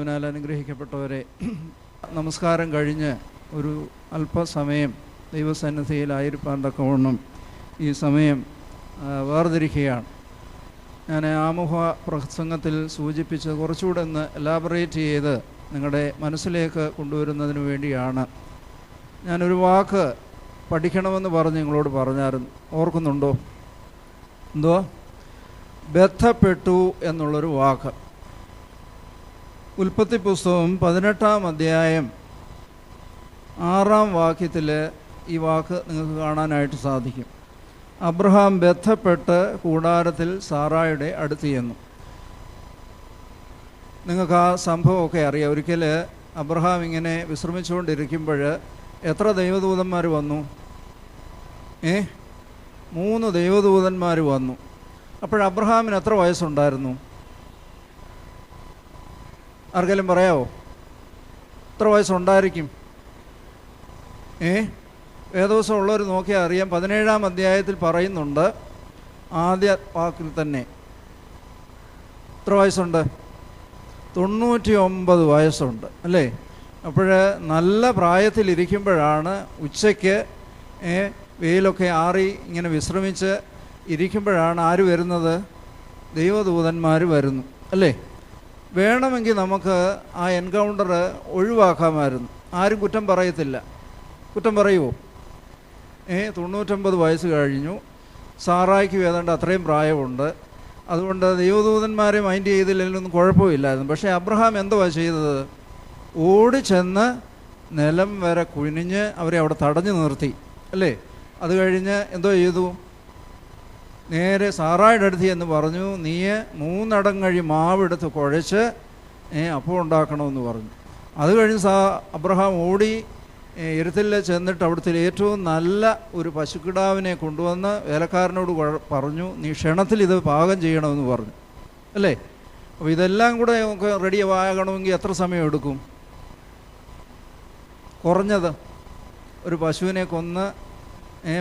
കർത്താവിനാൽ അനുഗ്രഹിക്കപ്പെട്ടവരെ, നമസ്കാരം കഴിഞ്ഞ് ഒരു അല്പസമയം ദൈവസന്നിധിയിലായിരിക്കാൻ തക്കവണ്ണം ഈ സമയം വേർതിരിക്കുകയാണ്. ഞാൻ ആമുഖ പ്രസംഗത്തിൽ സൂചിപ്പിച്ച് കുറച്ചുകൂടെ ഒന്ന് എലാബറേറ്റ് ചെയ്ത് നിങ്ങളുടെ മനസ്സിലേക്ക് കൊണ്ടുവരുന്നതിന് വേണ്ടിയാണ്. ഞാനൊരു വാക്ക് പഠിക്കണമെന്ന് പറഞ്ഞ് നിങ്ങളോട് പറഞ്ഞായിരുന്നു, ഓർക്കുന്നുണ്ടോ? എന്തോ? ബന്ധപ്പെട്ടു എന്നുള്ളൊരു വാക്ക്. ഉൽപ്പത്തി പുസ്തകം 18-ാം അധ്യായം 6-ാം വാക്യത്തിൽ ഈ വാക്ക് നിങ്ങൾക്ക് കാണാനായിട്ട് സാധിക്കും. അബ്രഹാം ബന്ധപ്പെട്ട് കൂടാരത്തിൽ സാറായുടെ അടുത്ത് ചെന്നു. നിങ്ങൾക്ക് ആ സംഭവമൊക്കെ അറിയാം. ഒരിക്കൽ അബ്രഹാം ഇങ്ങനെ വിശ്രമിച്ചുകൊണ്ടിരിക്കുമ്പോൾ എത്ര ദൈവദൂതന്മാർ വന്നു? 3 ദൈവദൂതന്മാർ വന്നു. അപ്പോൾ അബ്രഹാമിന് എത്ര വയസ്സുണ്ടായിരുന്നു? ആർക്കെങ്കിലും പറയാമോ? എത്ര വയസ്സുണ്ടായിരിക്കും? വേദവസം ഉള്ളവർ നോക്കിയാൽ അറിയാം. 17-ാം അധ്യായത്തിൽ പറയുന്നുണ്ട്, ആദ്യ വാക്കിൽ തന്നെ എത്ര വയസ്സുണ്ട്? 99 വയസ്സുണ്ട്, അല്ലേ? അപ്പോൾ നല്ല പ്രായത്തിലിരിക്കുമ്പോഴാണ് ഉച്ചയ്ക്ക് വെയിലൊക്കെ ആറി ഇങ്ങനെ വിശ്രമിച്ച് ഇരിക്കുമ്പോഴാണ് ആര് വരുന്നത്? ദൈവദൂതന്മാർ വരുന്നു, അല്ലേ? വേണമെങ്കിൽ നമുക്ക് ആ എൻകൗണ്ടർ ഒഴിവാക്കാമായിരുന്നു. ആരും കുറ്റം പറയത്തില്ല. കുറ്റം പറയുമോ? 99 വയസ്സ് കഴിഞ്ഞു. സാറായിക്ക് ഏതാണ്ട് അത്രയും പ്രായമുണ്ട്. അതുകൊണ്ട് ദൈവദൂതന്മാരെ മൈൻഡ് ചെയ്തില്ലെങ്കിലൊന്നും കുഴപ്പമില്ലായിരുന്നു. പക്ഷേ അബ്രഹാം എന്തുവാ ചെയ്തത്? ഓടി ചെന്ന് നിലം വരെ കുനിഞ്ഞ് അവരെ അവിടെ തടഞ്ഞു നിർത്തി, അല്ലേ? അത് കഴിഞ്ഞ് എന്തോ ചെയ്തു? നേരെ സാറായുടെ അടുത്ത് എന്ന് പറഞ്ഞു, നീ 3 അടങ്ങഴി മാവെടുത്ത് കുഴച്ച് അപ്പം ഉണ്ടാക്കണമെന്ന് പറഞ്ഞു. അത് കഴിഞ്ഞ് അബ്രഹാം ഓടി എരുത്തിൽ ചെന്നിട്ട് അവിടുത്തെ ഏറ്റവും നല്ല ഒരു പശുക്കിടാവിനെ കൊണ്ടുവന്ന് വേലക്കാരനോട് പറഞ്ഞു, നീ ക്ഷണത്തിൽ ഇത് പാകം ചെയ്യണമെന്ന് പറഞ്ഞു, അല്ലേ? അപ്പോൾ ഇതെല്ലാം കൂടെ നമുക്ക് റെഡി ആകണമെങ്കിൽ എത്ര സമയം എടുക്കും? കുറഞ്ഞത് ഒരു പശുവിനെ കൊന്ന്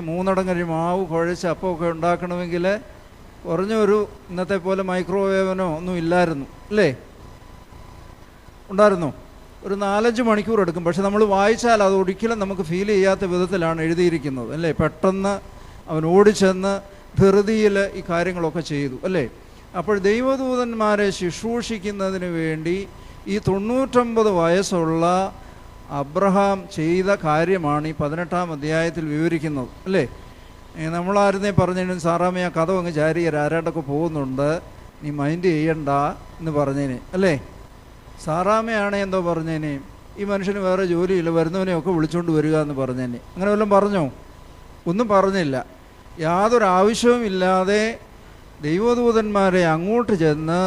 3 അടങ്ങഴി മാവ് കുഴച്ച് അപ്പമൊക്കെ ഉണ്ടാക്കണമെങ്കിൽ കുറഞ്ഞൊരു ഇന്നത്തെ പോലെ മൈക്രോവേവനോ ഒന്നും ഇല്ലായിരുന്നു, അല്ലേ? ഉണ്ടായിരുന്നു. ഒരു 4-5 മണിക്കൂർ എടുക്കും. പക്ഷെ നമ്മൾ വായിച്ചാൽ അത് ഒരിക്കലും നമുക്ക് ഫീൽ ചെയ്യാത്ത വിധത്തിലാണ് എഴുതിയിരിക്കുന്നത്, അല്ലേ? പെട്ടെന്ന് അവൻ ഓടിച്ചെന്ന് ധൃതിയിൽ ഈ കാര്യങ്ങളൊക്കെ ചെയ്തു, അല്ലേ? അപ്പോൾ ദൈവദൂതന്മാരെ ശുശ്രൂഷിക്കുന്നതിന് വേണ്ടി ഈ 99 വയസ്സുള്ള അബ്രഹാം ചെയ്ത കാര്യമാണ് ഈ 18-ാം അധ്യായത്തിൽ വിവരിക്കുന്നത്, അല്ലേ? നമ്മളായിരുന്നേ പറഞ്ഞതിനും സാറാമ്മ ആ കഥ അങ്ങ് ചാരിയർ ആരാട്ടൊക്കെ പോകുന്നുണ്ട്, നീ മൈൻഡ് ചെയ്യണ്ട എന്ന് പറഞ്ഞേനെ, അല്ലേ? സാറാമ്മയാണെ എന്തോ പറഞ്ഞേനെ, ഈ മനുഷ്യന് വേറെ ജോലിയില്ല, വരുന്നവനെയൊക്കെ വിളിച്ചുകൊണ്ട് വരിക എന്ന് പറഞ്ഞേനെ. അങ്ങനെ വല്ലതും പറഞ്ഞോ? ഒന്നും പറഞ്ഞില്ല. യാതൊരു ആവശ്യവുമില്ലാതെ ദൈവദൂതന്മാരെ അങ്ങോട്ട് ചെന്ന്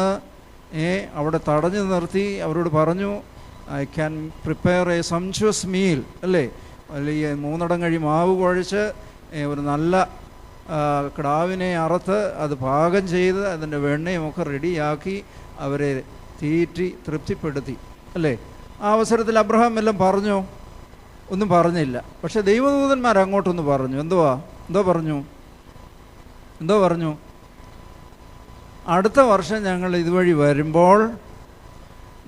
അവിടെ തടഞ്ഞു നിർത്തി അവരോട് പറഞ്ഞു, I can prepare a sumptuous meal, അല്ലേ? അല്ലെങ്കിൽ 3 അടങ്ങഴി മാവ് കുഴച്ച് ഒരു നല്ല കിടാവിനെ അറുത്ത് അത് പാകം ചെയ്ത് അതിൻ്റെ വെണ്ണയുമൊക്കെ റെഡിയാക്കി അവരെ തീറ്റി തൃപ്തിപ്പെടുത്തി, അല്ലേ? ആ അവസരത്തിൽ അബ്രഹാം എല്ലാം പറഞ്ഞോ? ഒന്നും പറഞ്ഞില്ല. പക്ഷെ ദൈവദൂതന്മാർ അങ്ങോട്ടൊന്ന് പറഞ്ഞു. എന്തോ പറഞ്ഞു? അടുത്ത വർഷം ഞങ്ങൾ ഇതുവഴി വരുമ്പോൾ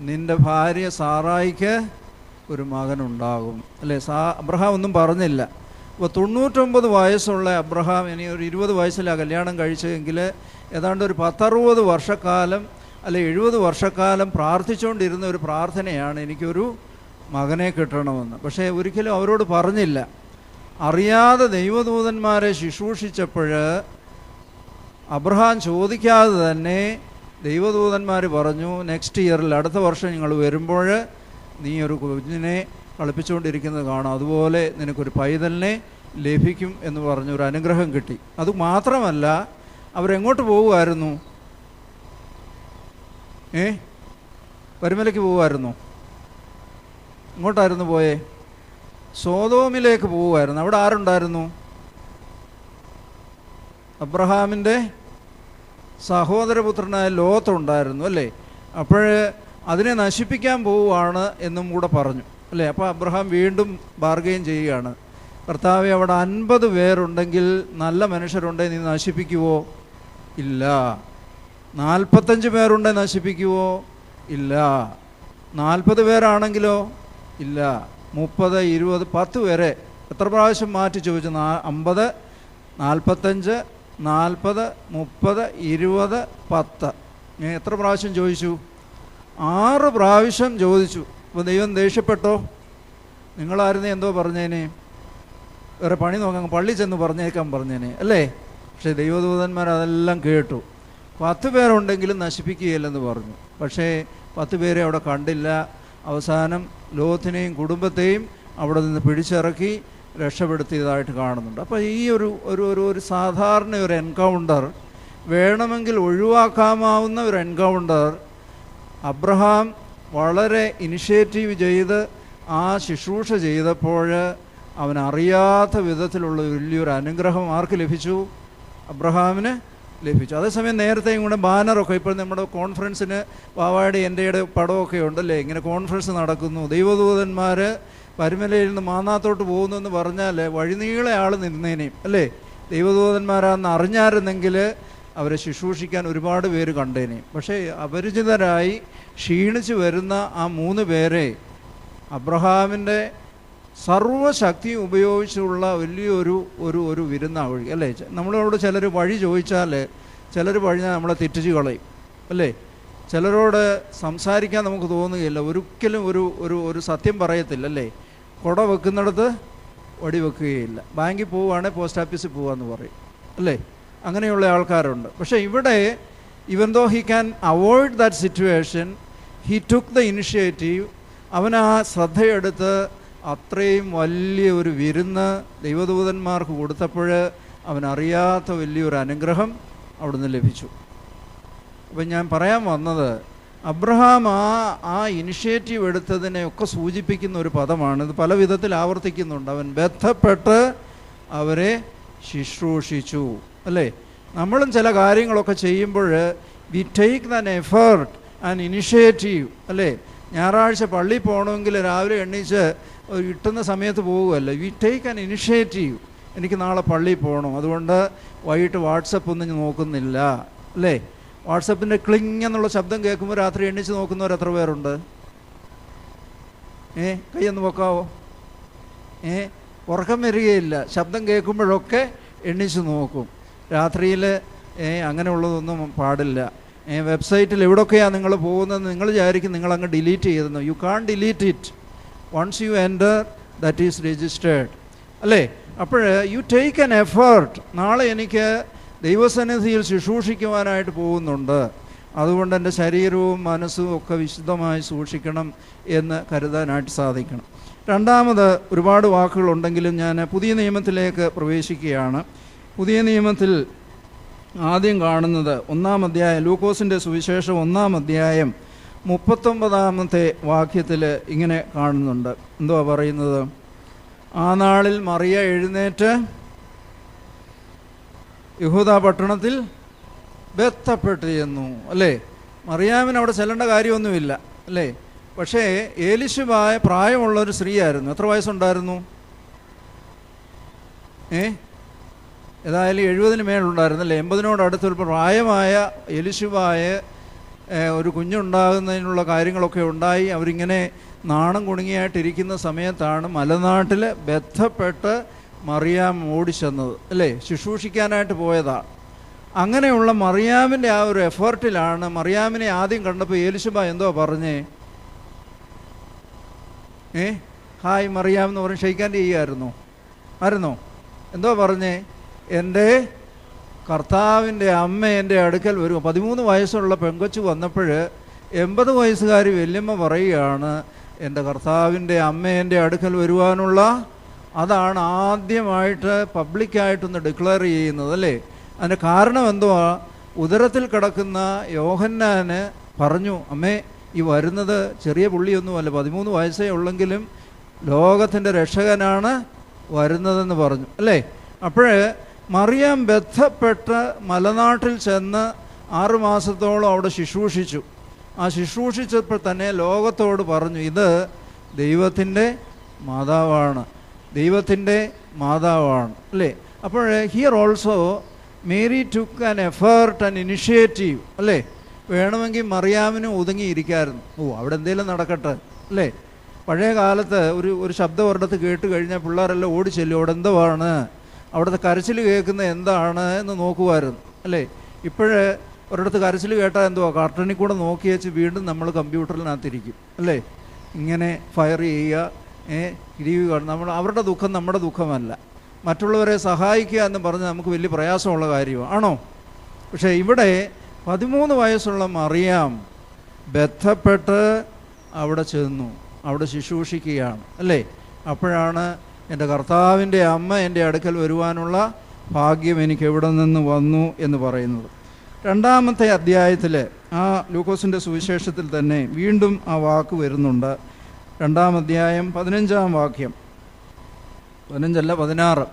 നിൻ്റെ ഭാര്യ സാറായിക്ക് ഒരു മകനുണ്ടാകും, അല്ലേ? അബ്രഹാം ഒന്നും പറഞ്ഞില്ല. അപ്പോൾ 99 വയസ്സുള്ള അബ്രഹാം ഇനി ഒരു 20 വയസ്സിലാണ് കല്യാണം കഴിച്ചതെങ്കിൽ ഏതാണ്ട് ഒരു 10-60 വർഷക്കാലം അല്ലെ 70 വർഷക്കാലം പ്രാർത്ഥിച്ചുകൊണ്ടിരുന്ന ഒരു പ്രാർത്ഥനയാണ്, എനിക്കൊരു മകനെ കിട്ടണമെന്ന്. പക്ഷേ ഒരിക്കലും അവരോട് പറഞ്ഞില്ല. അറിയാതെ ദൈവദൂതന്മാരെ ശുശ്രൂഷിച്ചപ്പോൾ അബ്രഹാം ചോദിക്കാതെ തന്നെ ദൈവദൂതന്മാർ പറഞ്ഞു, നെക്സ്റ്റ് ഇയറിൽ അടുത്ത വർഷം നിങ്ങൾ വരുമ്പോൾ നീ ഒരു കുഞ്ഞിനെ കളിപ്പിച്ചുകൊണ്ടിരിക്കുന്നത് കാണാം, അതുപോലെ നിനക്കൊരു പൈതലിനെ ലഭിക്കും എന്ന് പറഞ്ഞൊരു അനുഗ്രഹം കിട്ടി. അതുമാത്രമല്ല, അവരെങ്ങോട്ട് പോകുമായിരുന്നു? പരുമലയ്ക്ക് പോകുമായിരുന്നു. എങ്ങോട്ടായിരുന്നു പോയേ? സോതോമിലേക്ക് പോകുമായിരുന്നു. അവിടെ ആരുണ്ടായിരുന്നു? അബ്രഹാമിൻ്റെ സഹോദരപുത്രനായ ലോത്തുണ്ടായിരുന്നു, അല്ലേ? അപ്പോൾ അതിനെ നശിപ്പിക്കാൻ പോവുകയാണ് എന്നും കൂടെ പറഞ്ഞു, അല്ലേ? അപ്പോൾ അബ്രഹാം വീണ്ടും ബാർഗെയിൻ ചെയ്യുകയാണ്, കർത്താവേ, അവിടെ 50 പേരുണ്ടെങ്കിൽ, നല്ല മനുഷ്യരുണ്ടെങ്കിൽ നീ നശിപ്പിക്കുവോ? ഇല്ല. 45 പേരുണ്ടെങ്കിൽ നശിപ്പിക്കുവോ? ഇല്ല. 40 പേരാണെങ്കിലോ ഇല്ല, 30, 20, 10 പേരെ എത്ര പ്രാവശ്യം മാറ്റി ചോദിച്ചു? 50, 45, 40, 30, 20, 10. ഞാൻ എത്ര പ്രാവശ്യം ചോദിച്ചു? 6 പ്രാവശ്യം ചോദിച്ചു. അപ്പോൾ ദൈവം ദേഷ്യപ്പെട്ടോ? നിങ്ങളായിരുന്നു എന്തോ പറഞ്ഞേനെ? വേറെ പണി നോക്കാൻ പള്ളി ചെന്ന് പറഞ്ഞേക്കാൻ പറഞ്ഞേനെ അല്ലേ? പക്ഷേ ദൈവദൂതന്മാർ അതെല്ലാം കേട്ടു. 10 പേരുണ്ടെങ്കിലും നശിപ്പിക്കുകയില്ലെന്ന് പറഞ്ഞു. പക്ഷേ 10 പേരെ അവിടെ കണ്ടില്ല. അവസാനം ലോത്തിനെയും കുടുംബത്തെയും അവിടെ നിന്ന് പിടിച്ചിറക്കി രക്ഷപ്പെടുത്തിയതായിട്ട് കാണുന്നുണ്ട്. അപ്പോൾ ഈ ഒരു സാധാരണ ഒരു എൻകൗണ്ടർ, വേണമെങ്കിൽ ഒഴിവാക്കാമാവുന്ന ഒരു എൻകൗണ്ടർ, അബ്രഹാം വളരെ ഇനിഷ്യേറ്റീവ് ചെയ്ത് ആ ശുശ്രൂഷ ചെയ്തപ്പോൾ അവനറിയാത്ത വിധത്തിലുള്ള വലിയൊരു അനുഗ്രഹം ആർക്ക് ലഭിച്ചു? അബ്രഹാമിന് ലഭിച്ചു. അതേസമയം നേരത്തെയും കൂടെ ബാനറൊക്കെ, ഇപ്പോൾ നമ്മുടെ കോൺഫറൻസിന് പാവാടി എൻ്റെയുടെ പടമൊക്കെ ഉണ്ടല്ലേ, ഇങ്ങനെ കോൺഫറൻസ് നടക്കുന്നു, ദൈവദൂതന്മാർ പരുമലയിൽ നിന്ന് മാന്നാത്തോട്ട് പോകുന്നു എന്ന് പറഞ്ഞാൽ വഴിനീളെ ആൾ നിന്നേനെയും അല്ലേ? ദൈവദൂതന്മാരാണെന്ന് അറിഞ്ഞായിരുന്നെങ്കിൽ അവരെ ശുശ്രൂഷിക്കാൻ ഒരുപാട് പേര് കണ്ടേനെയും. പക്ഷേ അപരിചിതരായി ക്ഷീണിച്ച് വരുന്ന ആ 3 പേരെ അബ്രഹാമിൻ്റെ സർവ്വശക്തിയും ഉപയോഗിച്ചുള്ള വലിയൊരു ഒരു വിരുന്നാണ് വഴി അല്ലേ? നമ്മളോട് ചിലർ വഴി ചോദിച്ചാൽ ചിലർ വഴിഞ്ഞാൽ നമ്മളെ തെറ്റിച്ച് കളയും അല്ലേ? ചിലരോട് സംസാരിക്കാൻ നമുക്ക് തോന്നുകയില്ല, ഒരിക്കലും ഒരു സത്യം പറയത്തില്ല അല്ലേ? കുട വെക്കുന്നിടത്ത് വടി വെക്കുകയില്ല. ബാങ്കിൽ പോവുകയാണെങ്കിൽ പോസ്റ്റ് ഓഫീസിൽ പോവാന്ന് പറയും അല്ലേ? അങ്ങനെയുള്ള ആൾക്കാരുണ്ട്. പക്ഷേ ഇവിടെ even though he can avoid that situation, he took the initiative. അവൻ ആ ശ്രദ്ധയെടുത്ത് അത്രയും വലിയ ഒരു വിരുന്ന് ദൈവദൂതന്മാർക്ക് കൊടുത്തപ്പോൾ അവനറിയാത്ത വലിയൊരു അനുഗ്രഹം അവിടുന്ന് ലഭിച്ചു. അപ്പം ഞാൻ പറയാൻ വന്നത്, അബ്രഹാം ആ ഇനിഷ്യേറ്റീവ് എടുത്തതിനെയൊക്കെ സൂചിപ്പിക്കുന്ന ഒരു പദമാണ്. ഇത് പല വിധത്തിൽ ആവർത്തിക്കുന്നുണ്ട്. അവൻ ബന്ധപ്പെട്ട് അവരെ ശുശ്രൂഷിച്ചു അല്ലേ? നമ്മളും ചില കാര്യങ്ങളൊക്കെ ചെയ്യുമ്പോൾ we take than effort and initiative അല്ലേ? ഞായറാഴ്ച പള്ളിയിൽ പോകണമെങ്കിൽ രാവിലെ എണ്ണീച്ച് കിട്ടുന്ന സമയത്ത് പോകുമല്ലോ. We take an initiative. എനിക്ക് നാളെ പള്ളിയിൽ പോകണം, അതുകൊണ്ട് വൈകിട്ട് വാട്സപ്പ് ഒന്നും നോക്കുന്നില്ല അല്ലേ? വാട്സപ്പിൻ്റെ ക്ലിങ് എന്നുള്ള ശബ്ദം കേൾക്കുമ്പോൾ രാത്രി എണ്ണിച്ച് നോക്കുന്നവർ എത്ര പേരുണ്ട്? കൈയൊന്ന് വെക്കാവോ? ഉറക്കം വരികയില്ല, ശബ്ദം കേൾക്കുമ്പോഴൊക്കെ എണ്ണിച്ച് നോക്കും. രാത്രിയിൽ അങ്ങനെയുള്ളതൊന്നും പാടില്ല. വെബ്സൈറ്റിൽ എവിടെയൊക്കെയാണ് നിങ്ങൾ പോകുന്നത് നിങ്ങൾ വിചാരിക്കും നിങ്ങളങ്ങ് ഡിലീറ്റ് ചെയ്തെന്ന്. You can delete it. Once you enter that is registered അല്ലേ? അപ്പോൾ യു ടേക്ക് ആൻ എഫേർട്ട്. നാളെ എനിക്ക് ദൈവസന്നിധിയിൽ ശുശ്രൂഷിക്കുവാനായിട്ട് പോകുന്നുണ്ട്, അതുകൊണ്ട് എൻ്റെ ശരീരവും മനസ്സും ഒക്കെ വിശുദ്ധമായി സൂക്ഷിക്കണം എന്ന് കരുതാനായിട്ട് സാധിക്കണം. രണ്ടാമത് ഒരുപാട് വാക്കുകളുണ്ടെങ്കിലും ഞാൻ പുതിയ നിയമത്തിലേക്ക് പ്രവേശിക്കുകയാണ്. പുതിയ നിയമത്തിൽ ആദ്യം കാണുന്നത് 1-ാം അധ്യായം, ലൂക്കോസിൻ്റെ സുവിശേഷം 1-ാം അധ്യായം 39-ാമത്തെ വാക്യത്തിൽ ഇങ്ങനെ കാണുന്നുണ്ട്. എന്തുവാ പറയുന്നത്? ആ നാളിൽ മറിയ എഴുന്നേറ്റ് യഹൂദ പട്ടണത്തിൽ ബന്ധപ്പെട്ട് ചെന്നു അല്ലേ? മറിയാമിന് അവിടെ ചെല്ലേണ്ട കാര്യമൊന്നുമില്ല അല്ലേ? പക്ഷേ ഏലിശുബായ പ്രായമുള്ളൊരു സ്ത്രീയായിരുന്നു. എത്ര വയസ്സുണ്ടായിരുന്നു? ഏതായാലും 70-ന് മേലുണ്ടായിരുന്നല്ലേ? 80-നോട് അടുത്തൊരു പ്രായമായ എലിശുബായ ഒരു കുഞ്ഞുണ്ടാകുന്നതിനുള്ള കാര്യങ്ങളൊക്കെ ഉണ്ടായി. അവരിങ്ങനെ നാണം കുണുങ്ങിയായിട്ടിരിക്കുന്ന സമയത്താണ് മലനാട്ടിൽ ബന്ധപ്പെട്ട് മറിയാം ഓടിച്ചെന്നത് അല്ലേ? ശുശ്രൂഷിക്കാനായിട്ട് പോയതാണ്. അങ്ങനെയുള്ള മറിയാമിൻ്റെ ആ ഒരു എഫേർട്ടിലാണ്. മറിയാമിനെ ആദ്യം കണ്ടപ്പോൾ ഏലിശുബ എന്തോ പറഞ്ഞേ? ഹായ് മറിയാം എന്ന് പറഞ്ഞ് ഷെയ്ക്കാൻ ചെയ്യുമായിരുന്നോ? എന്തോ പറഞ്ഞേ? എൻ്റെ കർത്താവിൻ്റെ അമ്മ എൻ്റെ അടുക്കൽ വരും. 13 വയസ്സുള്ള പെങ്കൊച്ചു വന്നപ്പോൾ 80 വയസ്സുകാരി വല്യമ്മ പറയുകയാണ്, എൻ്റെ കർത്താവിൻ്റെ അമ്മ എൻ്റെ അടുക്കൽ വരുവാനുള്ള, അതാണ് ആദ്യമായിട്ട് പബ്ലിക്കായിട്ടൊന്ന് ഡിക്ലെയർ ചെയ്യുന്നത് അല്ലേ? അതിൻ്റെ കാരണം എന്തുവാ? ഉദരത്തിൽ കിടക്കുന്ന യോഹന്നാന് പറഞ്ഞു, അമ്മേ ഈ വരുന്നത് ചെറിയ പുള്ളിയൊന്നുമല്ല, 13 വയസ്സേ ഉള്ളെങ്കിലും ലോകത്തിൻ്റെ രക്ഷകനാണ് വരുന്നതെന്ന് പറഞ്ഞു അല്ലേ? അപ്പോൾ മറിയാം ബന്ധപ്പെട്ട് മലനാട്ടിൽ ചെന്ന് 6 മാസത്തോളം അവിടെ ശുശ്രൂഷിച്ചു. ആ ശുശ്രൂഷിച്ചപ്പോൾ തന്നെ ലോകത്തോട് പറഞ്ഞു, ഇത് ദൈവത്തിൻ്റെ മാതാവാണ് അല്ലേ? അപ്പോൾ here also Mary took an effort and initiative അല്ലേ? വേണമെങ്കിൽ മറിയാമിനും ഒതുങ്ങിയിരിക്കായിരുന്നു. അവിടെ എന്തെങ്കിലും നടക്കട്ടെ അല്ലേ. പഴയ കാലത്ത് ഒരു ശബ്ദം ഒരിടത്ത് കേട്ട് കഴിഞ്ഞാൽ പിള്ളേരെല്ലാം ഓടിച്ചെല്ലും, അവിടെ എന്തുവാണ്, അവിടുത്തെ കരച്ചിൽ കേൾക്കുന്നത് എന്താണ് എന്ന് നോക്കുമായിരുന്നു അല്ലേ. ഇപ്പോഴേ ഒരിടത്ത് കരച്ചിൽ കേട്ടാൽ എന്തുവാ, കർട്ടനിൽ കൂടെ നോക്കി വെച്ച് വീണ്ടും നമ്മൾ കമ്പ്യൂട്ടറിനകത്തിരിക്കും അല്ലേ. ഇങ്ങനെ ഫയർ ചെയ്യുക, ടി വി കാണും. അവരുടെ ദുഃഖം നമ്മുടെ ദുഃഖമല്ല. മറ്റുള്ളവരെ സഹായിക്കുക എന്ന് പറഞ്ഞ് നമുക്ക് വലിയ പ്രയാസമുള്ള കാര്യമാണ്, ആണോ? പക്ഷേ ഇവിടെ 13 വയസ്സുള്ള മറിയാം ബന്ധപ്പെട്ട് അവിടെ ചെന്നു, അവിടെ ശുശ്രൂഷിക്കുകയാണ് അല്ലേ. അപ്പോഴാണ് എൻ്റെ കർത്താവിൻ്റെ അമ്മ എൻ്റെ അടുക്കൽ വരുവാനുള്ള ഭാഗ്യം എനിക്ക് എവിടെ നിന്ന് വന്നു എന്ന് പറയുന്നത്. 2-ാമത്തെ അധ്യായത്തിൽ ആ ലൂക്കോസിൻ്റെ സുവിശേഷത്തിൽ തന്നെ വീണ്ടും ആ വാക്ക് വരുന്നുണ്ട്. 2-ാം അധ്യായം 15-ാം വാക്യം, 15 അല്ല 16,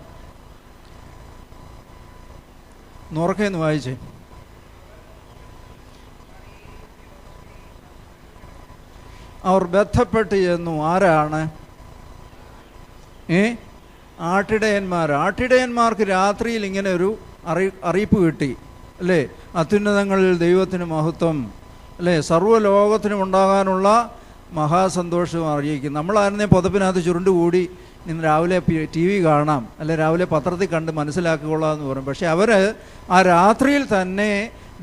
നോർക്കേന്ന് വായിച്ചേ. അവർ ബന്ധപ്പെട്ട് ചെന്നു. ആരാണ്? ആട്ടിടയന്മാർക്ക് രാത്രിയിൽ ഇങ്ങനെ ഒരു അറിയിപ്പ് കിട്ടി അല്ലേ. അത്യുന്നതങ്ങളിൽ ദൈവത്തിന് മഹത്വം അല്ലേ, സർവ്വലോകത്തിനും ഉണ്ടാകാനുള്ള മഹാസന്തോഷം അറിയിക്കും. നമ്മളായിരുന്നേ പുതപ്പിനകത്ത് ചുരുണ്ടുകൂടി ഇന്ന് രാവിലെ ടി വി കാണാം അല്ലെ, രാവിലെ പത്രത്തിൽ കണ്ട് മനസ്സിലാക്കിക്കൊള്ളാം എന്ന് പറയും. പക്ഷെ അവർ ആ രാത്രിയിൽ തന്നെ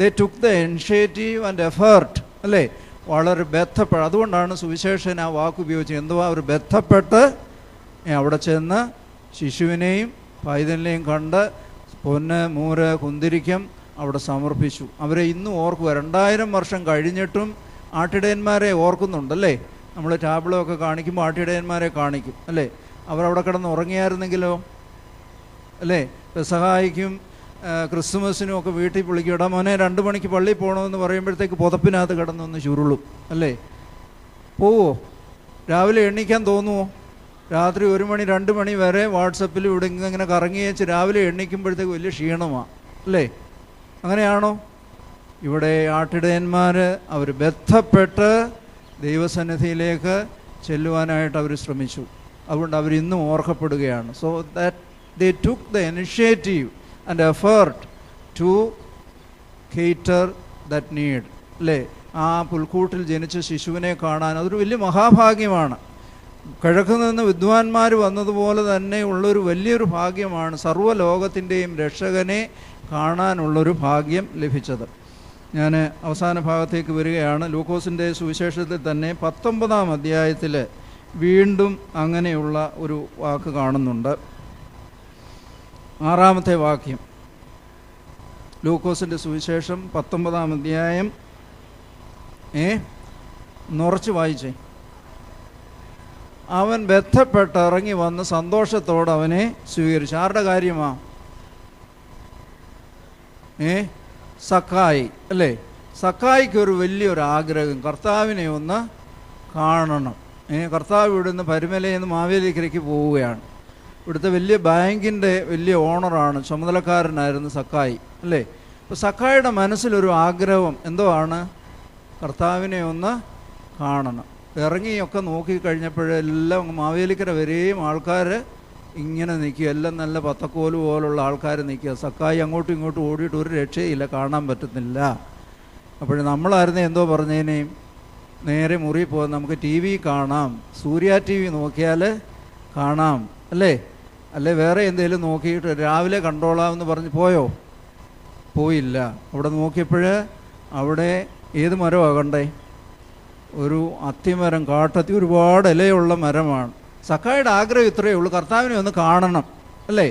ദേ took the initiative and effort അല്ലേ, വളരെ ബന്ധപ്പെട്ട്. അതുകൊണ്ടാണ് സുവിശേഷൻ ആ വാക്ക് ഉപയോഗിച്ചത്. എന്തുവാ, അവർ ബന്ധപ്പെട്ട് അവിടെ ചെന്ന് ശിശുവിനെയും പൈതലിനെയും കണ്ട് പൊന്ന്, മൂര്, കുന്തിരിക്കം അവിടെ സമർപ്പിച്ചു. അവരെ ഇന്നും ഓർക്കുക. 2000 വർഷം കഴിഞ്ഞിട്ടും ആട്ടിടയന്മാരെ ഓർക്കുന്നുണ്ടല്ലേ. നമ്മൾ ടാബ്ലോ ഒക്കെ കാണിക്കുമ്പോൾ ആട്ടിടയന്മാരെ കാണിക്കും അല്ലേ. അവരവിടെ കിടന്ന് ഉറങ്ങിയായിരുന്നെങ്കിലോ അല്ലേ. പെസഹായിക്കും ക്രിസ്മസിനും ഒക്കെ വീട്ടിൽ വിളിക്കും, ഇടാ മോനെ 2 മണിക്ക് പള്ളിയിൽ പോകണമെന്ന് പറയുമ്പോഴത്തേക്ക് പുതപ്പിനകത്ത് കിടന്നൊന്ന് ചുരുളും അല്ലേ. പോവോ? രാവിലെ എണ്ണിക്കാൻ തോന്നുമോ? രാത്രി 1 മണി 2 മണി വരെ വാട്സപ്പിൽ ഇവിടെ ഇങ്ങനെ കറങ്ങി വെച്ച് രാവിലെ എണ്ണിക്കുമ്പോഴത്തേക്ക് വലിയ ക്ഷീണമാണ് അല്ലേ. അങ്ങനെയാണോ? ഇവിടെ ആട്ടിടയന്മാർ അവർ ബന്ധപ്പെട്ട് ദൈവസന്നിധിയിലേക്ക് ചെല്ലുവാനായിട്ട് അവർ ശ്രമിച്ചു. അതുകൊണ്ട് അവരിന്നും ഓർക്കപ്പെടുകയാണ്. So that they took the initiative and effort to cater that need അല്ലേ. ആ പുൽക്കൂട്ടിൽ ജനിച്ച ശിശുവിനെ കാണാൻ അതൊരു വലിയ മഹാഭാഗ്യമാണ്. കിഴക്ക് നിന്ന് വിദ്വാൻമാർ വന്നതുപോലെ തന്നെ ഉള്ളൊരു വലിയൊരു ഭാഗ്യമാണ് സർവ്വലോകത്തിൻ്റെയും രക്ഷകനെ കാണാനുള്ളൊരു ഭാഗ്യം ലഭിച്ചത്. ഞാൻ അവസാന ഭാഗത്തേക്ക് വരികയാണ്. ലൂക്കോസിൻ്റെ സുവിശേഷത്തിൽ തന്നെ 19-ാം അധ്യായത്തിൽ വീണ്ടും അങ്ങനെയുള്ള ഒരു വാക്ക് കാണുന്നുണ്ട്. 6-ാമത്തെ വാക്യം, ലൂക്കോസിൻ്റെ സുവിശേഷം 19-ാം അധ്യായം നിറച്ച് വായിച്ചേ. അവൻ ബന്ധപ്പെട്ട് ഇറങ്ങി വന്ന് സന്തോഷത്തോടെ അവനെ സ്വീകരിച്ചു. ആരുടെ കാര്യമാണ്? സക്കായി അല്ലേ. സക്കായിക്കൊരു വലിയൊരു ആഗ്രഹം, കർത്താവിനെ ഒന്ന് കാണണം. കർത്താവ് ഇവിടുന്ന് പരുമലയിൽ നിന്ന് മാവേലിക്കരയ്ക്ക് പോവുകയാണ്. ഇവിടുത്തെ വലിയ ബാങ്കിൻ്റെ വലിയ ഓണറാണ്, ചുമതലക്കാരനായിരുന്നു സക്കായി അല്ലേ. അപ്പോൾ സക്കായിയുടെ മനസ്സിലൊരു ആഗ്രഹം എന്തോ ആണ്, കർത്താവിനെ ഒന്ന് കാണണം. ഇറങ്ങിയൊക്കെ നോക്കിക്കഴിഞ്ഞപ്പോഴെല്ലാം മാവേലിക്കര വരെയും ആൾക്കാർ ഇങ്ങനെ നിൽക്കുക, എല്ലാം നല്ല പത്തക്കോല് പോലുള്ള ആൾക്കാർ നിൽക്കുക. സക്കായി അങ്ങോട്ടും ഇങ്ങോട്ടും ഓടിയിട്ട് ഒരു രക്ഷയില്ല, കാണാൻ പറ്റുന്നില്ല. അപ്പോൾ നമ്മളായിരുന്നു എന്തോ പറഞ്ഞതിനേയും നേരെ മുറി പോകാൻ നമുക്ക് ടി വി കാണാം, സൂര്യ ടി വി നോക്കിയാൽ കാണാം അല്ലേ വേറെ എന്തെങ്കിലും നോക്കിയിട്ട് രാവിലെ കണ്ടോളാമെന്ന് പറഞ്ഞ് പോയോ? പോയില്ല. അവിടെ നോക്കിയപ്പോൾ അവിടെ ഏത് മരമാണ് കണ്ടേ? ഒരു അത്തിമരം, കാട്ടത്തി, ഒരുപാട് ഇലയുള്ള മരമാണ്. സക്കായിയുടെ ആഗ്രഹം ഇത്രയേ ഉള്ളൂ, കർത്താവിനെ ഒന്ന് കാണണം അല്ലേ.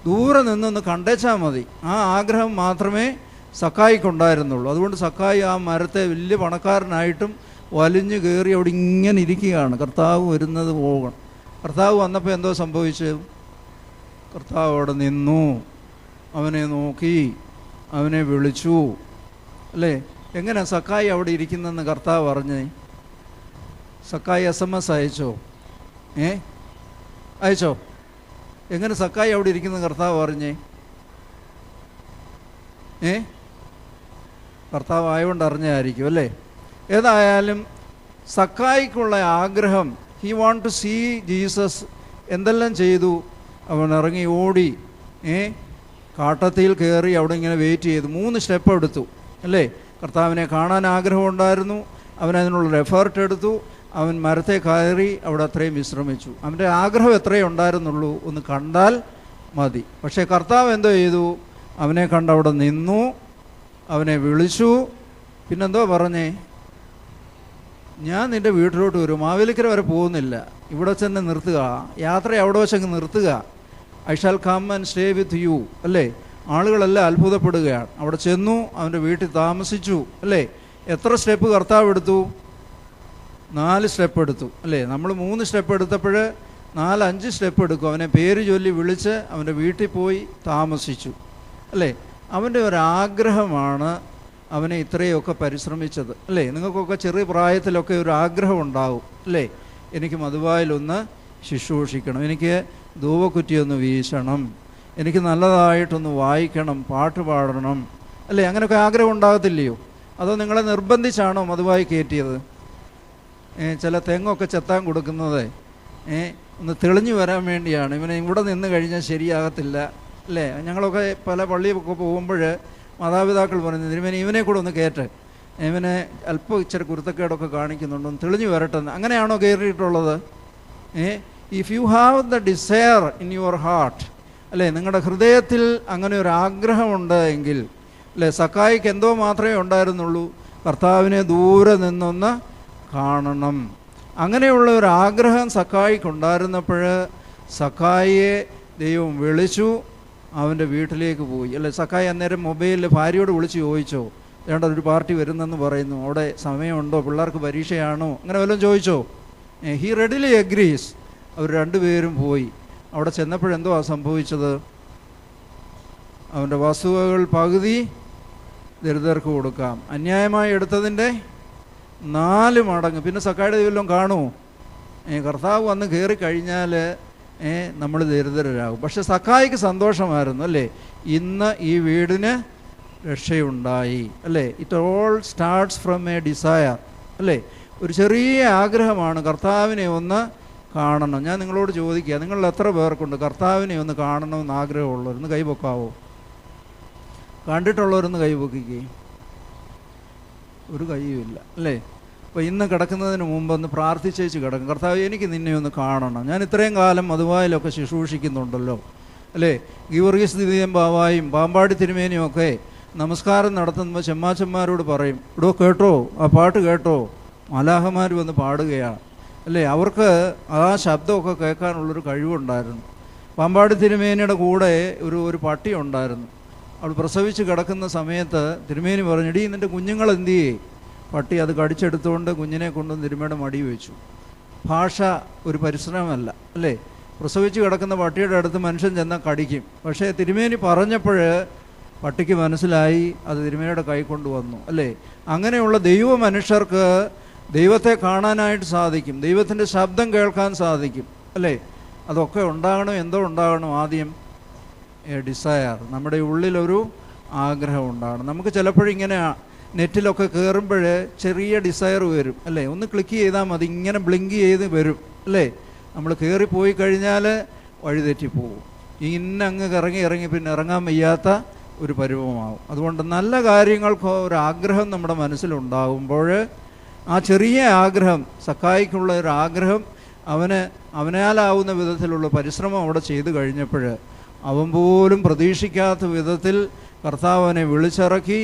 ദൂരെ നിന്നൊന്ന് കണ്ടേച്ചാൽ മതി. ആ ആഗ്രഹം മാത്രമേ സക്കായിക്കുണ്ടായിരുന്നുള്ളൂ. അതുകൊണ്ട് സക്കായി ആ മരത്തെ വലിയ പണക്കാരനായിട്ടും വലിഞ്ഞു കയറി അവിടെ ഇങ്ങനെ ഇരിക്കുകയാണ്. കർത്താവ് വരുന്നത് പോകണം. കർത്താവ് വന്നപ്പോൾ എന്തോ സംഭവിച്ചു? കർത്താവ് അവിടെ നിന്നു, അവനെ നോക്കി, അവനെ വിളിച്ചു അല്ലേ. എങ്ങനെ സക്കായി അവിടെ ഇരിക്കുന്നതെന്ന് കർത്താവ് പറഞ്ഞേ? സക്കായി SMS അയച്ചോ? അയച്ചോ? എങ്ങനെ സക്കായി അവിടെ ഇരിക്കുന്നത് കർത്താവ് പറഞ്ഞേ? കർത്താവ് ആയതുകൊണ്ട് അറിഞ്ഞായിരിക്കും അല്ലേ. ഏതായാലും സക്കായിക്കുള്ള ആഗ്രഹം, he want to see Jesus. എന്തെല്ലാം ചെയ്തു? അവൻ ഇറങ്ങി ഓടി, കാട്ടത്തിയിൽ കയറി അവിടെ ഇങ്ങനെ വെയിറ്റ് ചെയ്തു. 3 സ്റ്റെപ്പ് എടുത്തു അല്ലേ. കർത്താവിനെ കാണാൻ ആഗ്രഹമുണ്ടായിരുന്നു. അവനതിനുള്ളൊരു എഫേർട്ട് എടുത്തു. അവൻ മരത്തെ കയറി അവിടെ അത്രയും വിശ്രമിച്ചു. അവൻ്റെ ആഗ്രഹം എത്രയേ ഉണ്ടായിരുന്നുള്ളൂ, ഒന്ന് കണ്ടാൽ മതി. പക്ഷേ കർത്താവ് എന്തോ ചെയ്തു? അവനെ കണ്ട് അവിടെ നിന്നു, അവനെ വിളിച്ചു. പിന്നെന്തോ പറഞ്ഞേ? ഞാൻ നിൻ്റെ വീട്ടിലോട്ട് വരും, മാവേലിക്കര വരെ പോകുന്നില്ല, ഇവിടെ വെച്ച് തന്നെ നിർത്തുക, യാത്ര അവിടെ വെച്ചങ്ങ് നിർത്തുക. I shall come and stay with you, അല്ലേ? ആളുകളെല്ലാം അത്ഭുതപ്പെടുകയാണ്. അവിടെ ചെന്നു, അവൻ്റെ വീട്ടിൽ താമസിച്ചു, അല്ലേ? എത്ര സ്റ്റെപ്പ് കർത്താവ് എടുത്തു? 4 സ്റ്റെപ്പ് എടുത്തു, അല്ലേ? നമ്മൾ 3 സ്റ്റെപ്പ് എടുത്തപ്പോൾ 4-5 സ്റ്റെപ്പ് എടുക്കും. അവനെ പേര് ചൊല്ലി വിളിച്ച് അവൻ്റെ വീട്ടിൽ പോയി താമസിച്ചു, അല്ലേ? അവൻ്റെ ഒരാഗ്രഹമാണ് അവനെ ഇത്രയൊക്കെ പരിശ്രമിച്ചത്, അല്ലേ? നിങ്ങൾക്കൊക്കെ ചെറിയ പ്രായത്തിലൊക്കെ ഒരു ആഗ്രഹം ഉണ്ടാവും, അല്ലേ? എനിക്ക് മധുവായിലൊന്ന് ശുശ്രൂഷിക്കണം, എനിക്ക് ധൂപക്കുറ്റിയൊന്ന് വീശണം, എനിക്ക് നല്ലതായിട്ടൊന്ന് വായിക്കണം, പാട്ട് പാടണം, അല്ലേ? അങ്ങനെയൊക്കെ ആഗ്രഹം ഉണ്ടാകത്തില്ലയോ? അതോ നിങ്ങളെ നിർബന്ധിച്ചാണോ മധുവായി കയറ്റിയത്? ചില തെങ്ങൊക്കെ ചെത്താൻ കൊടുക്കുന്നത് ഒന്ന് തെളിഞ്ഞു വരാൻ വേണ്ടിയാണ്. ഇവനെ ഇവിടെ നിന്ന് കഴിഞ്ഞാൽ ശരിയാകത്തില്ല, അല്ലേ? ഞങ്ങളൊക്കെ പല പള്ളിയൊക്കെ പോകുമ്പോൾ മാതാപിതാക്കൾ പറയുന്നത് ഇവനെ കൂടെ ഒന്ന് കയറ്റ്, ഇവനെ അല്പം ഇച്ചിരി കുരുത്തക്കേടൊക്കെ കാണിക്കുന്നുണ്ട്, ഒന്ന് തെളിഞ്ഞു വരട്ടെന്ന്. അങ്ങനെയാണോ കയറിയിട്ടുള്ളത്? If you have the desire in your heart, അല്ലേ, നിങ്ങളുടെ ഹൃദയത്തിൽ അങ്ങനെ ഒരു ആഗ്രഹമുണ്ട് എങ്കിൽ, അല്ലേ? സക്കായിക്ക് എന്തോ മാത്രമേ ഉണ്ടായിരുന്നുള്ളൂ, കർത്താവിനെ ദൂരെ നിന്നൊന്ന് കാണണം. അങ്ങനെയുള്ള ഒരു ആഗ്രഹം സക്കായിക്കുണ്ടായിരുന്നപ്പോൾ സക്കായിയെ ദൈവം വിളിച്ചു, അവൻ്റെ വീട്ടിലേക്ക് പോയി, അല്ലേ? സക്കായി അന്നേരം മൊബൈലിൽ ഭാര്യയോട് വിളിച്ച് ചോദിച്ചോ, വേണ്ട ഒരു പാർട്ടി വരുന്നെന്ന് പറയുന്നു, അവിടെ സമയമുണ്ടോ, പിള്ളേർക്ക് പരീക്ഷയാണോ, അങ്ങനെ വല്ലതും ചോദിച്ചോ? He readily agrees. അവർ രണ്ടുപേരും പോയി. അവിടെ ചെന്നപ്പോഴെന്തോ സംഭവിച്ചത്? അവൻ്റെ വസ്തുവകൾ പകുതി ദരിദ്രർക്ക് കൊടുക്കാം, അന്യായമായി എടുത്തതിൻ്റെ 4 മടങ്ങ്. പിന്നെ സക്കായുടെ വല്ലതും കാണുമോ? കർത്താവ് വന്ന് കയറി കഴിഞ്ഞാൽ നമ്മൾ ദരിദ്രരാകും. പക്ഷെ സക്കായിക്ക് സന്തോഷമായിരുന്നു, അല്ലേ? ഇന്ന് ഈ വീടിന് രക്ഷയുണ്ടായി, അല്ലേ? It all starts from a desire, അല്ലേ? ഒരു ചെറിയ ആഗ്രഹമാണ് കർത്താവിനെ ഒന്ന് കാണണം. ഞാൻ നിങ്ങളോട് ചോദിക്കുക, നിങ്ങളിൽ എത്ര പേർക്കുണ്ട് കർത്താവിനെ ഒന്ന് കാണണമെന്ന് ആഗ്രഹമുള്ളവരൊന്ന് കൈപൊക്കാവോ? കണ്ടിട്ടുള്ളവരൊന്ന് കൈപൊക്കിക്കേ. ഒരു കൈയുമില്ല, അല്ലേ? അപ്പോൾ ഇന്ന് കിടക്കുന്നതിന് മുമ്പ് ഒന്ന് പ്രാർത്ഥിച്ചേച്ച് കിടക്കും, കർത്താവ് എനിക്ക് നിന്നെ ഒന്ന് കാണണം, ഞാൻ ഇത്രയും കാലം മധുവായിലൊക്കെ ശുശ്രൂഷിക്കുന്നുണ്ടല്ലോ, അല്ലേ? ഗീവർഗീസ് ദിദിയം ബാവായും പാമ്പാടി തിരുമേനിയും ഒക്കെ നമസ്കാരം നടത്തുമ്പോൾ ചെമ്മാച്ചന്മാരോട് പറയും, ഇടോ കേട്ടോ, ആ പാട്ട് കേട്ടോ, മലാഹമാർ വന്ന് പാടുകയാണ്, അല്ലേ? അവർക്ക് ആ ശബ്ദമൊക്കെ കേൾക്കാനുള്ളൊരു കഴിവുണ്ടായിരുന്നു. പാമ്പാടി തിരുമേനിയുടെ കൂടെ ഒരു പട്ടി ഉണ്ടായിരുന്നു. അവൾ പ്രസവിച്ച് കിടക്കുന്ന സമയത്ത് തിരുമേനി പറഞ്ഞു, ഇടീ നിൻ്റെ കുഞ്ഞുങ്ങൾ എന്ത് ചെയ്യേ? പട്ടി അത് കടിച്ചെടുത്തുകൊണ്ട് കുഞ്ഞിനെ കൊണ്ടുവന്ന് തിരുമേയുടെ മടി വെച്ചു. ഭാഷ ഒരു പരിശ്രമമല്ല, അല്ലേ? പ്രസവിച്ച് കിടക്കുന്ന പട്ടിയുടെ അടുത്ത് മനുഷ്യൻ ചെന്നാൽ കടിക്കും. പക്ഷേ തിരുമേനി പറഞ്ഞപ്പോൾ പട്ടിക്ക് മനസ്സിലായി, അത് തിരുമേനിയുടെ കൈ കൊണ്ടുവന്നു, അല്ലേ? അങ്ങനെയുള്ള ദൈവ മനുഷ്യർക്ക് ദൈവത്തെ കാണാനായിട്ട് സാധിക്കും, ദൈവത്തിൻ്റെ ശബ്ദം കേൾക്കാൻ സാധിക്കും, അല്ലേ? അതൊക്കെ ഉണ്ടാകണം. എന്തോ ഉണ്ടാകണം? ആദ്യം ഡിസയർ, നമ്മുടെ ഉള്ളിലൊരു ആഗ്രഹം ഉണ്ടാകണം. നമുക്ക് ചിലപ്പോഴിങ്ങനെ നെറ്റിലൊക്കെ കയറുമ്പോൾ ചെറിയ ഡിസയർ വരും, അല്ലേ? ഒന്ന് ക്ലിക്ക് ചെയ്താൽ മതി, ഇങ്ങനെ ബ്ലിങ്ക് ചെയ്ത് വരും, അല്ലേ? നമ്മൾ കയറിപ്പോയി കഴിഞ്ഞാൽ വഴിതെറ്റിപ്പോവും. അങ്ങ് ഇറങ്ങി പിന്നെ ഇറങ്ങാൻ വയ്യാത്ത ഒരു പരുവമാവും. അതുകൊണ്ട് നല്ല കാര്യങ്ങൾക്ക് ഒരാഗ്രഹം നമ്മുടെ മനസ്സിലുണ്ടാകുമ്പോൾ ആ ചെറിയ ആഗ്രഹം, സക്കായിക്കുള്ള ഒരു ആഗ്രഹം, അവനാലാവുന്ന വിധത്തിലുള്ള പരിശ്രമം അവിടെ ചെയ്തു കഴിഞ്ഞപ്പോൾ അവൻ പോലും പ്രതീക്ഷിക്കാത്ത വിധത്തിൽ കർത്താവ് അവനെ വിളിച്ചിറക്കി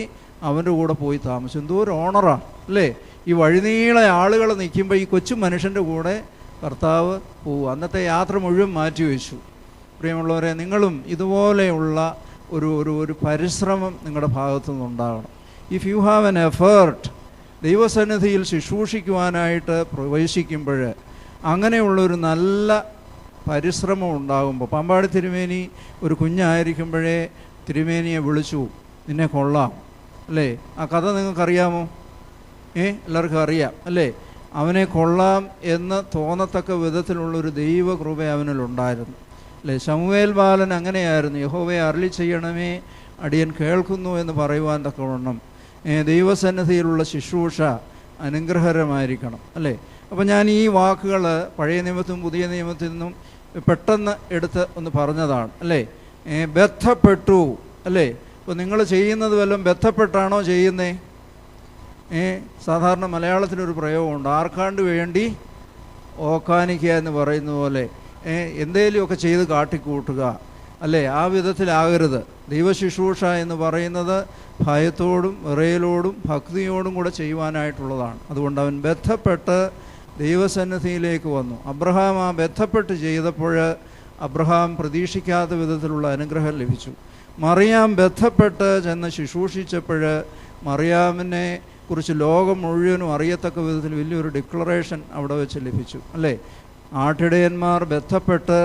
അവൻ്റെ കൂടെ പോയി താമസിച്ചു. എന്തോ ഒരു ഓണറാണ്, അല്ലേ? ഈ വഴിനീളെ ആളുകൾ നിൽക്കുമ്പോൾ ഈ കൊച്ചു മനുഷ്യൻ്റെ കൂടെ കർത്താവ് പോവുക. അന്നത്തെ യാത്ര മുഴുവൻ മാറ്റിവെച്ചു. പ്രിയമുള്ളവരെ, നിങ്ങളും ഇതുപോലെയുള്ള ഒരു പരിശ്രമം നിങ്ങളുടെ ഭാഗത്തു നിന്നുണ്ടാകണം. If you have an effort, ദൈവസന്നിധിയിൽ ശുശ്രൂഷിക്കുവാനായിട്ട് പ്രവേശിക്കുമ്പോൾ അങ്ങനെയുള്ളൊരു നല്ല പരിശ്രമം ഉണ്ടാകുമ്പോൾ, പാമ്പാടി തിരുമേനി ഒരു കുഞ്ഞായിരിക്കുമ്പോഴേ തിരുമേനിയെ വിളിച്ചു, നിന്നെ കൊള്ളാം, അല്ലേ? ആ കഥ നിങ്ങൾക്കറിയാമോ? എല്ലാവർക്കും അറിയാം, അല്ലേ? അവനെ കൊള്ളാം എന്ന് തോന്നത്തക്ക വിധത്തിലുള്ളൊരു ദൈവകൃപ അവനിലുണ്ടായിരുന്നു, അല്ലേ? ശമൂവേൽ ബാലൻ അങ്ങനെയായിരുന്നു. യഹോവയെ അരുളി ചെയ്യണമേ, അടിയൻ കേൾക്കുന്നു എന്ന് പറയുവാൻ തക്കവണ്ണം ദൈവസന്നിധിയിലുള്ള ശുശ്രൂഷ അനുഗ്രഹകരമായിരിക്കണം, അല്ലേ? അപ്പോൾ ഞാൻ ഈ വാക്കുകൾ പഴയ നിയമത്തിനും പുതിയ നിയമത്തിൽ നിന്നും പെട്ടെന്ന് എടുത്ത് ഒന്ന് പറഞ്ഞതാണ്, അല്ലേ? ബന്ധപ്പെട്ടു, അല്ലേ? ഇപ്പോൾ നിങ്ങൾ ചെയ്യുന്നത് വല്ലതും ബന്ധപ്പെട്ടാണോ ചെയ്യുന്നേ? സാധാരണ മലയാളത്തിലൊരു പ്രയോഗമുണ്ട്, ആർക്കാണ്ട് വേണ്ടി ഓക്കാനിക്കുക എന്ന് പറയുന്ന പോലെ എന്തേലുമൊക്കെ ചെയ്ത് കാട്ടിക്കൂട്ടുക, അല്ലേ? ആ വിധത്തിലാകരുത്. ദൈവശുശ്രൂഷ എന്ന് പറയുന്നത് ഭയത്തോടും വിറയലോടും ഭക്തിയോടും കൂടെ ചെയ്യുവാനായിട്ടുള്ളതാണ്. അതുകൊണ്ട് അവൻ ബന്ധപ്പെട്ട് ദൈവസന്നിധിയിലേക്ക് വന്നു. അബ്രഹാം ആ ബന്ധപ്പെട്ട് ചെയ്തപ്പോൾ അബ്രഹാം പ്രതീക്ഷിക്കാത്ത വിധത്തിലുള്ള അനുഗ്രഹം ലഭിച്ചു. മറിയാം ബന്ധപ്പെട്ട് ചെന്ന് ശുശ്രൂഷിച്ചപ്പോൾ മറിയാമിനെ കുറിച്ച് ലോകം മുഴുവനും അറിയത്തക്ക വിധത്തിൽ വലിയൊരു ഡിക്ലറേഷൻ അവിടെ വെച്ച് ലഭിച്ചു, അല്ലേ? ആട്ടിടയന്മാർ ബന്ധപ്പെട്ട്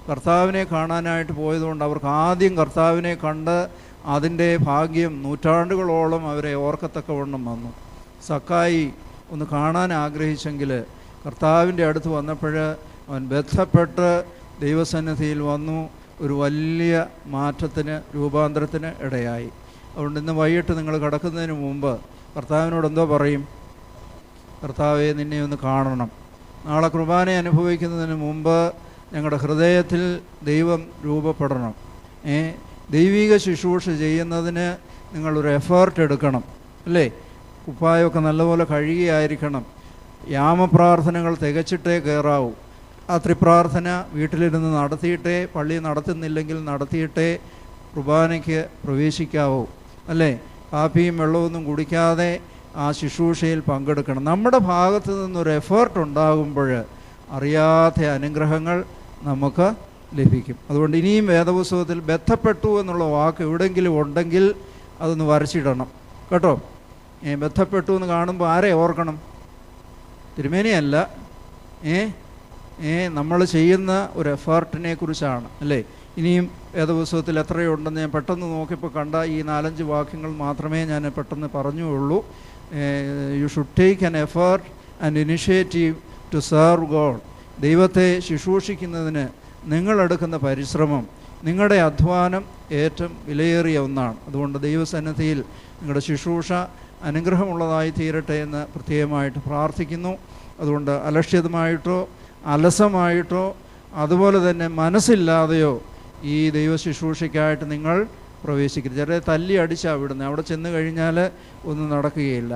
കർത്താവിനെ കാണാനായിട്ട് പോയതുകൊണ്ട് അവർക്ക് ആദ്യം കർത്താവിനെ കണ്ട് അതിൻ്റെ ഭാഗ്യം നൂറ്റാണ്ടുകളോളം അവരെ ഓർക്കത്തക്കവണ്ണം വന്നു. സക്കായി ഒന്ന് കാണാൻ ആഗ്രഹിച്ചെങ്കിൽ കർത്താവിൻ്റെ അടുത്ത് വന്നപ്പോൾ അവൻ ബന്ധപ്പെട്ട് ദൈവസന്നിധിയിൽ വന്നു. ഒരു വലിയ മാറ്റത്തിന്, രൂപാന്തരത്തിന് ഇടയായി. അതുകൊണ്ട് ഇന്ന് വൈകിട്ട് നിങ്ങൾ കിടക്കുന്നതിന് മുമ്പ് കർത്താവിനോട് എന്തോ പറയും? കർത്താവെ, നിന്നെ ഒന്ന് കാണണം. നാളെ കുർബാന അനുഭവിക്കുന്നതിന് മുമ്പ് ഞങ്ങളുടെ ഹൃദയത്തിൽ ദൈവം രൂപപ്പെടണം. ദൈവിക ശുശ്രൂഷ ചെയ്യുന്നതിന് നിങ്ങളൊരു എഫേർട്ട് എടുക്കണം, അല്ലേ? കുപ്പായമൊക്കെ നല്ലപോലെ കഴുകിയായിരിക്കണം. യാമപ്രാർത്ഥനകൾ തികച്ചിട്ടേ കയറാവൂ. രാത്രി പ്രാർത്ഥന വീട്ടിലിരുന്ന് നടത്തിയിട്ടേ, പള്ളി നടത്തുന്നില്ലെങ്കിൽ നടത്തിയിട്ടേ കുർബാനയ്ക്ക് പ്രവേശിക്കാവൂ, അല്ലേ? കാപ്പിയും വെള്ളമൊന്നും കുടിക്കാതെ ആ ശുശ്രൂഷയിൽ പങ്കെടുക്കണം. നമ്മുടെ ഭാഗത്തു നിന്നൊരു എഫേർട്ട് ഉണ്ടാകുമ്പോൾ അറിയാത്ത അനുഗ്രഹങ്ങൾ നമുക്ക് ലഭിക്കും. അതുകൊണ്ട് ഇനിയും വേദപുസ്തകത്തിൽ ബന്ധപ്പെട്ടു എന്നുള്ള വാക്ക് എവിടെയെങ്കിലും ഉണ്ടെങ്കിൽ അതൊന്ന് വരച്ചിടണം കേട്ടോ. ബന്ധപ്പെട്ടു എന്ന് കാണുമ്പോൾ ആരെ ഓർക്കണം? തിരുമേനിയല്ല, നമ്മൾ ചെയ്യുന്ന ഒരു എഫേർട്ടിനെ കുറിച്ചാണ്, അല്ലേ? ഇനിയും വേദപുസ്തകത്തിൽ എത്രയുണ്ടെന്ന് ഞാൻ പെട്ടെന്ന് നോക്കിയപ്പോൾ കണ്ട ഈ 4-5 വാക്യങ്ങൾ മാത്രമേ ഞാൻ പെട്ടെന്ന് പറഞ്ഞുള്ളൂ. You should take an effort and initiative to serve God. ദൈവത്തെ ശുശ്രൂഷിക്കുന്നതിന് നിങ്ങളെടുക്കുന്ന പരിശ്രമം, നിങ്ങളുടെ അധ്വാനം ഏറ്റവും വിലയേറിയ ഒന്നാണ്. അതുകൊണ്ട് ദൈവസന്നിധിയിൽ നിങ്ങളുടെ ശുശ്രൂഷ അനുഗ്രഹമുള്ളതായി തീരട്ടെ എന്ന് പ്രത്യേകമായിട്ട് പ്രാർത്ഥിക്കുന്നു. അതുകൊണ്ട് അലക്ഷ്യമായിട്ടോ അലസമായിട്ടോ അതുപോലെ തന്നെ മനസ്സില്ലാതെയോ ഈ ദൈവ ശുശ്രൂഷയ്ക്കായിട്ട് നിങ്ങൾ പ്രവേശിക്കരുത്. ചെറിയ തല്ലി അടിച്ചാണ് വിടുന്നത്. അവിടെ ചെന്ന് കഴിഞ്ഞാൽ ഒന്നും നടക്കുകയില്ല.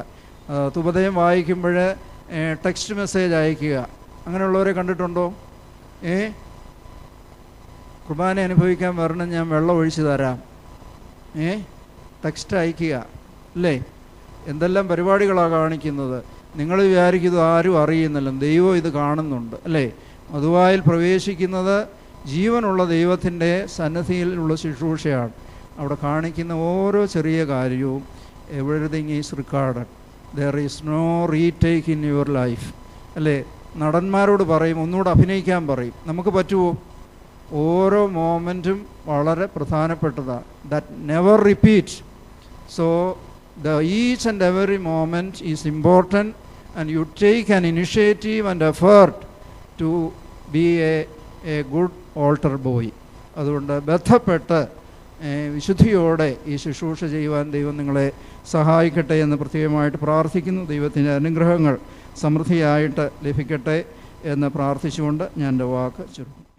തുപദയം വായിക്കുമ്പോൾ ടെക്സ്റ്റ് മെസ്സേജ് അയക്കുക, അങ്ങനെയുള്ളവരെ കണ്ടിട്ടുണ്ടോ? കുർബാന അനുഭവിക്കാൻ വരണം, ഞാൻ വെള്ളം ഒഴിച്ചു തരാം, ടെക്സ്റ്റ് അയക്കുക, അല്ലേ? എന്തെല്ലാം പരിപാടികളാണ് കാണിക്കുന്നത്. നിങ്ങൾ വിചാരിക്കുന്നത് ആരും അറിയുന്നില്ല, ദൈവം ഇത് കാണുന്നുണ്ട്, അല്ലേ? മധുവായിൽ പ്രവേശിക്കുന്നത് ജീവനുള്ള ദൈവത്തിൻ്റെ സന്നിധിയിലുള്ള ശുശ്രൂഷയാണ്. അവിടെ കാണിക്കുന്ന ഓരോ ചെറിയ കാര്യവും everything is recorded. There is no retake in your life, അല്ലേ? നടന്മാരോട് പറയും, ഒന്നുകൂടെ അഭിനയിക്കാൻ പറയും. നമുക്ക് പറ്റുമോ? ഓരോ മോമെൻറ്റും വളരെ പ്രധാനപ്പെട്ടതാണ്. That never repeat. So each and every moment is important, and you take an initiative and effort to be a good altar boy. അതുകൊണ്ട് ബന്ധപ്പെട്ട് വിശുദ്ധിയോടെ ഈ ശുശ്രൂഷ ചെയ്യുവാൻ ദൈവം നിങ്ങളെ സഹായിക്കട്ടെ എന്ന് പ്രത്യേകമായിട്ട് പ്രാർത്ഥിക്കുന്നു. ദൈവത്തിൻ്റെ അനുഗ്രഹങ്ങൾ സമൃദ്ധിയായിട്ട് ലഭിക്കട്ടെ എന്ന് പ്രാർത്ഥിച്ചുകൊണ്ട് ഞാൻ എൻ്റെ വാക്ക് ചുരുക്കും.